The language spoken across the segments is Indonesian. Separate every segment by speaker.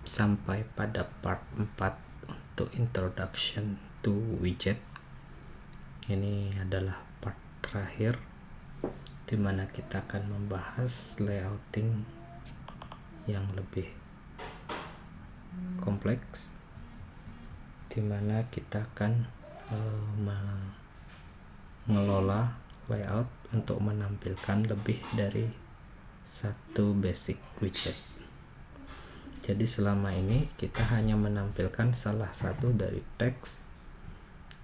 Speaker 1: sampai pada part 4 untuk introduction to widget. Ini adalah part terakhir dimana kita akan membahas layouting yang lebih kompleks, dimana kita akan mengelola layout untuk menampilkan lebih dari satu basic widget. Jadi selama ini kita hanya menampilkan salah satu dari teks,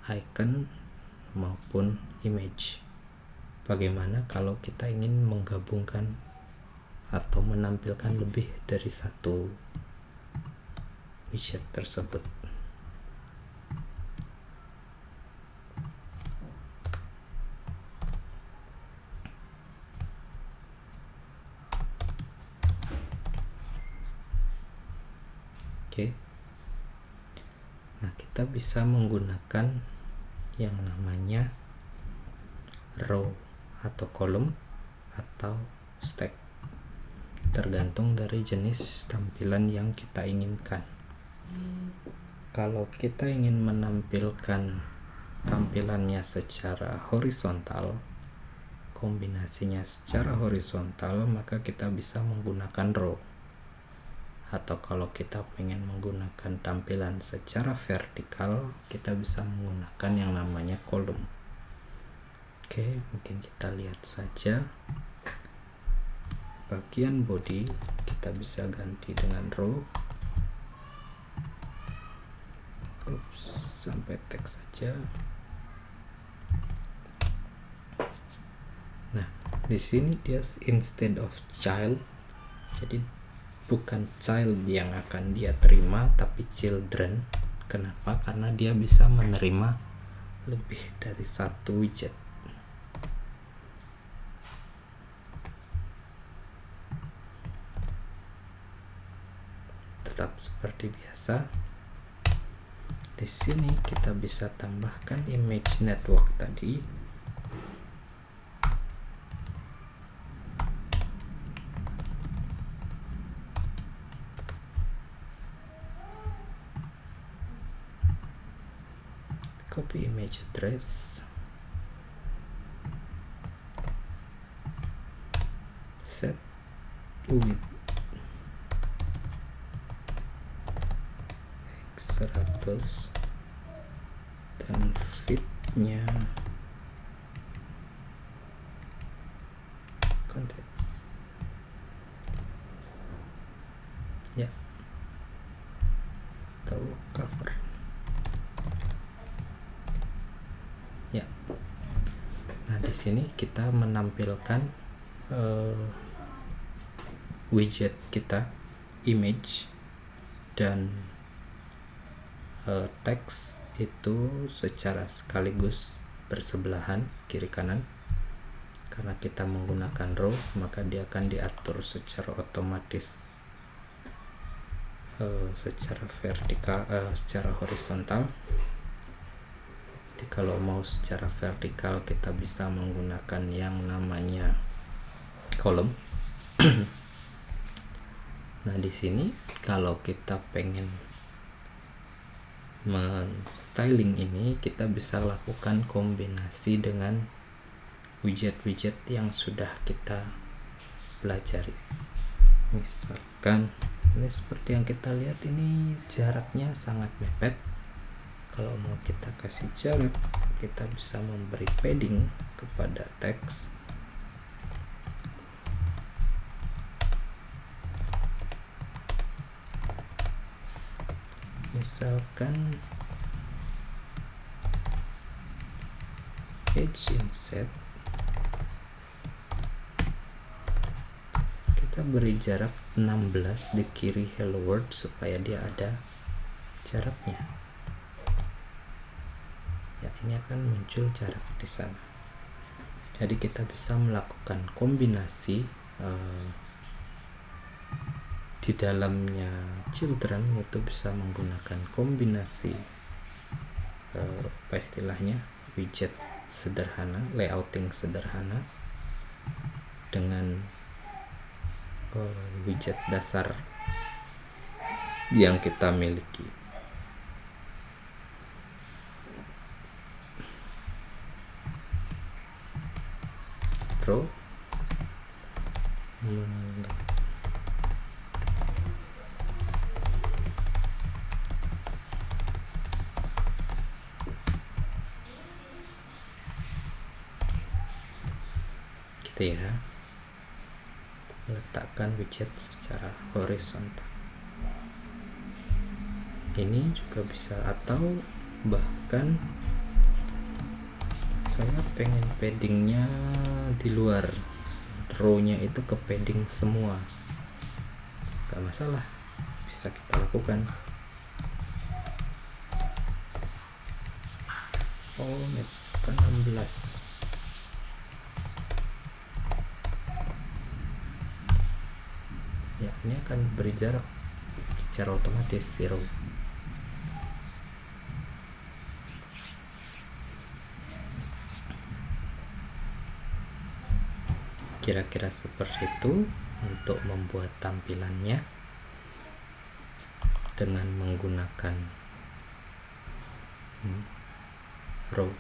Speaker 1: icon maupun image. Bagaimana kalau kita ingin menggabungkan atau menampilkan lebih dari satu widget tersebut? Oke. Nah, kita bisa menggunakan yang namanya row atau kolom atau stack, tergantung dari jenis tampilan yang kita inginkan. Kalau kita ingin menampilkan tampilannya secara horizontal, kombinasinya secara horizontal, maka kita bisa menggunakan row. Atau kalau kita ingin menggunakan tampilan secara vertikal, kita bisa menggunakan yang namanya kolom. Oke, mungkin kita lihat saja. Bagian body kita bisa ganti dengan row. Sampai teks saja. Nah, di sini dia instead of child, jadi bukan child yang akan dia terima, tapi children. Kenapa? Karena dia bisa menerima lebih dari satu widget. Tetap seperti biasa. Di sini kita bisa tambahkan image network tadi. Copy image address, set width x100 dan fitnya content ya, atau cover ya. Nah, di sini kita menampilkan widget kita, image dan teks itu secara sekaligus bersebelahan kiri kanan. Karena kita menggunakan row, maka dia akan diatur secara otomatis secara vertikal, secara horizontal. Jadi kalau mau secara vertikal, kita bisa menggunakan yang namanya kolom. Nah, di sini kalau kita pengen men-styling ini, kita bisa lakukan kombinasi dengan widget-widget yang sudah kita pelajari. Misalkan ini seperti yang kita lihat, ini jaraknya sangat mepet. Kalau mau kita kasih jarak, kita bisa memberi padding kepada teks. Misalkan page inset, kita beri jarak 16 di kiri hello world supaya dia ada jaraknya. Ya, ini akan muncul jarak di sana. Jadi kita bisa melakukan kombinasi di dalamnya children, itu bisa menggunakan kombinasi apa istilahnya, widget sederhana, layouting sederhana dengan widget dasar yang kita miliki. Row gitu ya, meletakkan widget secara horizontal. Ini juga bisa, atau bahkan saya pengen paddingnya di luar, row-nya itu ke padding semua, gak masalah, bisa kita lakukan. Oh, misalkan 16. Ya, ini akan beri jarak secara otomatis zero. Kira-kira seperti itu untuk membuat tampilannya dengan menggunakan row.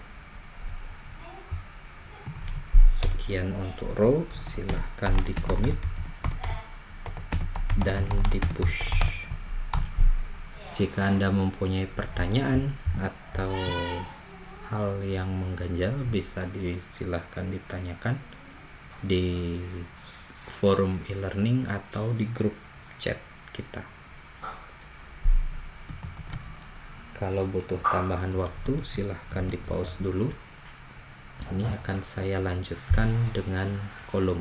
Speaker 1: Sekian untuk row, silahkan di commit dan di push. Jika Anda mempunyai pertanyaan atau hal yang mengganjal, bisa silahkan ditanyakan di forum e-learning atau di grup chat kita. Kalau butuh tambahan waktu, silahkan di pause dulu. Ini akan saya lanjutkan dengan kolom.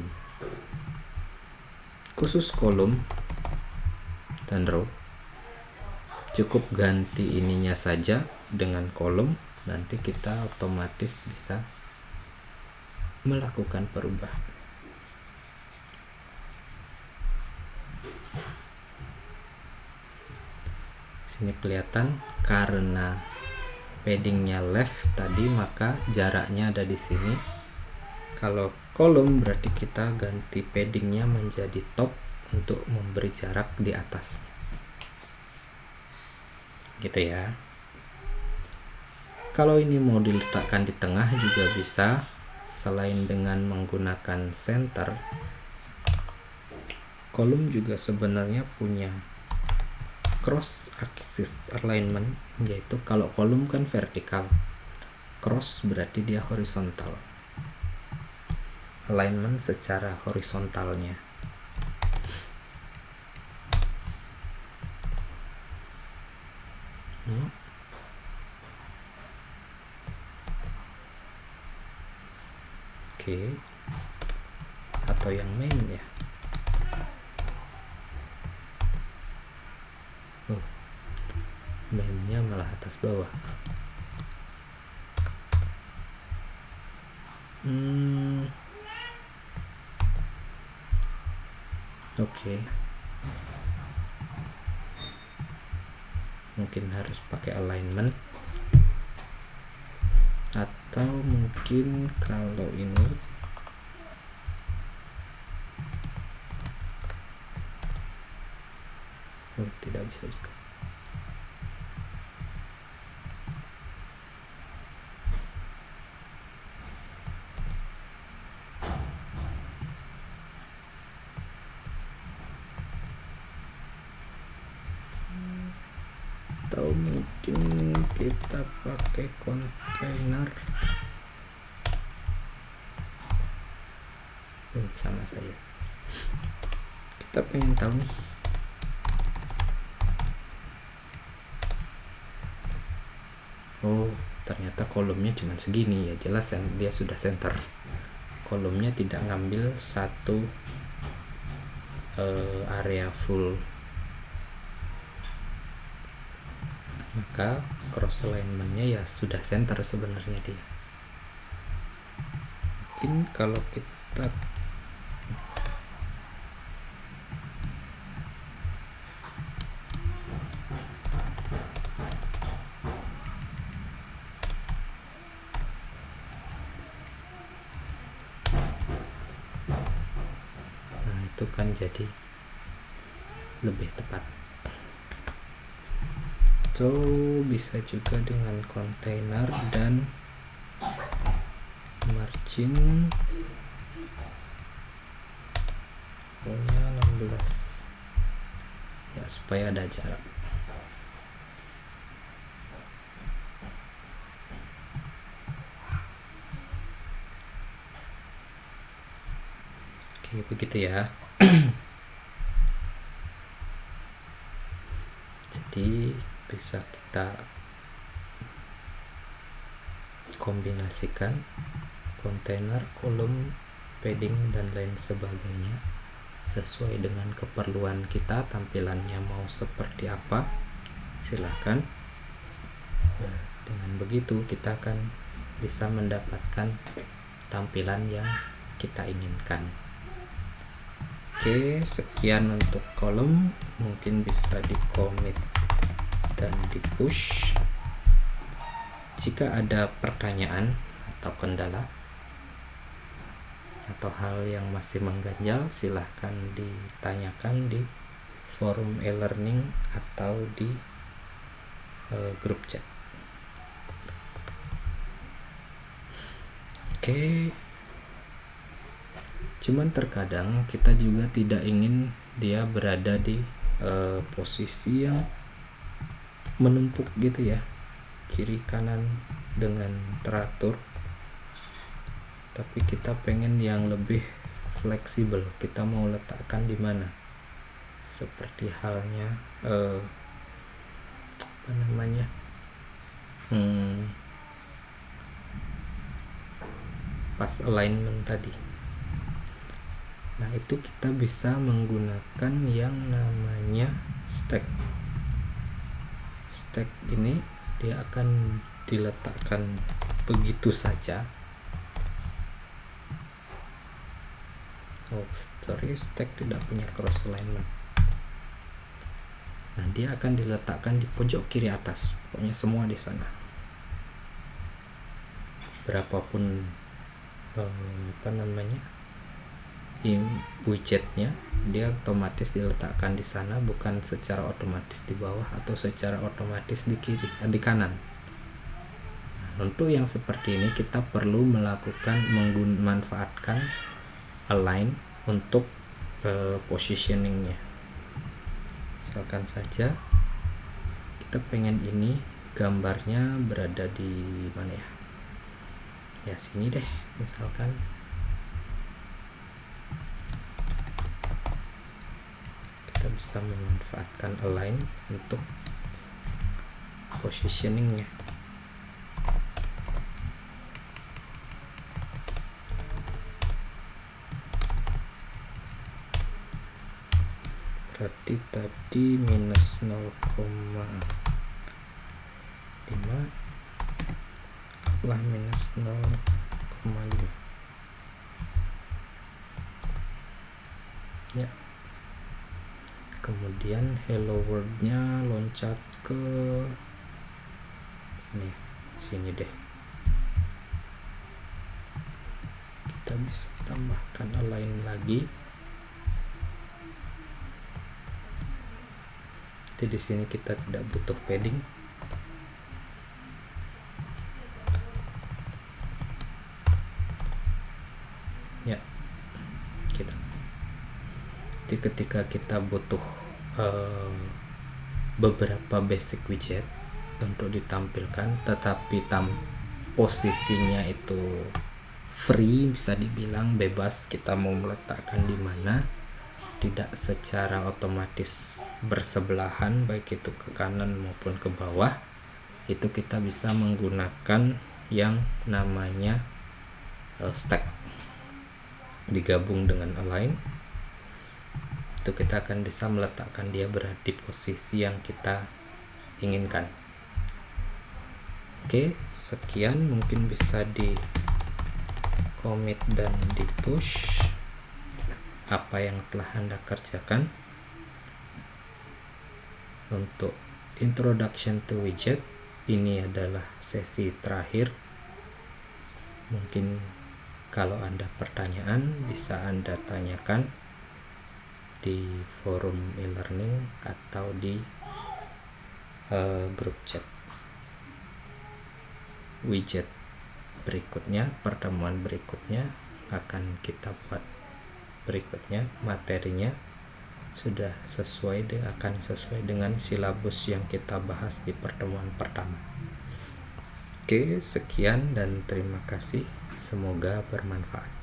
Speaker 1: Khusus kolom dan row, cukup ganti ininya saja dengan kolom, nanti kita otomatis bisa melakukan perubahan. Sini kelihatan karena paddingnya left tadi, maka jaraknya ada di sini. Kalau kolom berarti kita ganti paddingnya menjadi top untuk memberi jarak di atas, gitu ya. Kalau ini mau diletakkan di tengah juga bisa, selain dengan menggunakan center. Kolom juga sebenarnya punya cross axis alignment, yaitu kalau kolom kan vertikal, cross berarti dia horizontal, alignment secara horizontalnya. Oke. Atau yang main ya. Mainnya malah atas bawah. Oke. Mungkin harus pakai alignment, atau mungkin kalau ini tidak bisa juga. Atau mungkin kita pakai kontainer, sama saja. Kita pengen tahu nih, oh ternyata kolomnya cuma segini, ya jelas dia sudah center. Kolomnya tidak ngambil satu area full, maka cross alignmentnya ya sudah center sebenarnya dia. Mungkin kalau kita itu kan jadi lebih tepat. atau bisa juga dengan kontainer dan margin row-nya 16 ya, supaya ada jarak. Oke, begitu ya. Jadi bisa kita kombinasikan kontainer, kolom, padding, dan lain sebagainya sesuai dengan keperluan kita. Tampilannya mau seperti apa, silahkan. Nah, dengan begitu kita akan bisa mendapatkan tampilan yang kita inginkan. Oke, sekian untuk kolom. Mungkin bisa di commit dan di push. Jika ada pertanyaan atau kendala atau hal yang masih mengganjal, silahkan ditanyakan di forum e-learning atau di grup chat. Oke, cuman terkadang kita juga tidak ingin dia berada di posisi yang menumpuk gitu ya, kiri kanan dengan teratur, tapi kita pengen yang lebih fleksibel. Kita mau letakkan di mana, seperti halnya pas alignment tadi. Nah, itu kita bisa menggunakan yang namanya stack. Stack ini dia akan diletakkan begitu saja. Stack tidak punya cross alignment. Nah, dia akan diletakkan di pojok kiri atas, pokoknya semua di sana. Berapapun widgetnya, dia otomatis diletakkan di sana, bukan secara otomatis di bawah atau secara otomatis di kiri, di kanan. Nah, untuk yang seperti ini kita perlu memanfaatkan align untuk positioningnya. Misalkan saja kita pengen ini gambarnya berada di mana ya? Ya, sini deh misalkan. Kita bisa memanfaatkan align untuk positioningnya. Berarti tadi minus 0,5 lah minus 0,5 ya. Kemudian hello world-nya loncat ke sini deh. Kita bisa tambahkan align lagi. Jadi di sini kita tidak butuh padding. Ya, jadi ketika kita butuh beberapa basic widget untuk ditampilkan, tetapi posisinya itu free, bisa dibilang bebas, kita mau meletakkan di mana, tidak secara otomatis bersebelahan, baik itu ke kanan maupun ke bawah, itu kita bisa menggunakan yang namanya stack digabung dengan align. Itu kita akan bisa meletakkan dia berada di posisi yang kita inginkan. Oke, sekian, mungkin bisa di commit dan di push apa yang telah Anda kerjakan. Untuk introduction to widget ini adalah sesi terakhir. Mungkin kalau Anda pertanyaan bisa Anda tanyakan di forum e-learning atau di grup chat. Widget berikutnya, pertemuan berikutnya akan kita buat berikutnya. Materinya sudah akan sesuai dengan silabus yang kita bahas di pertemuan pertama. Oke, sekian dan terima kasih. Semoga bermanfaat.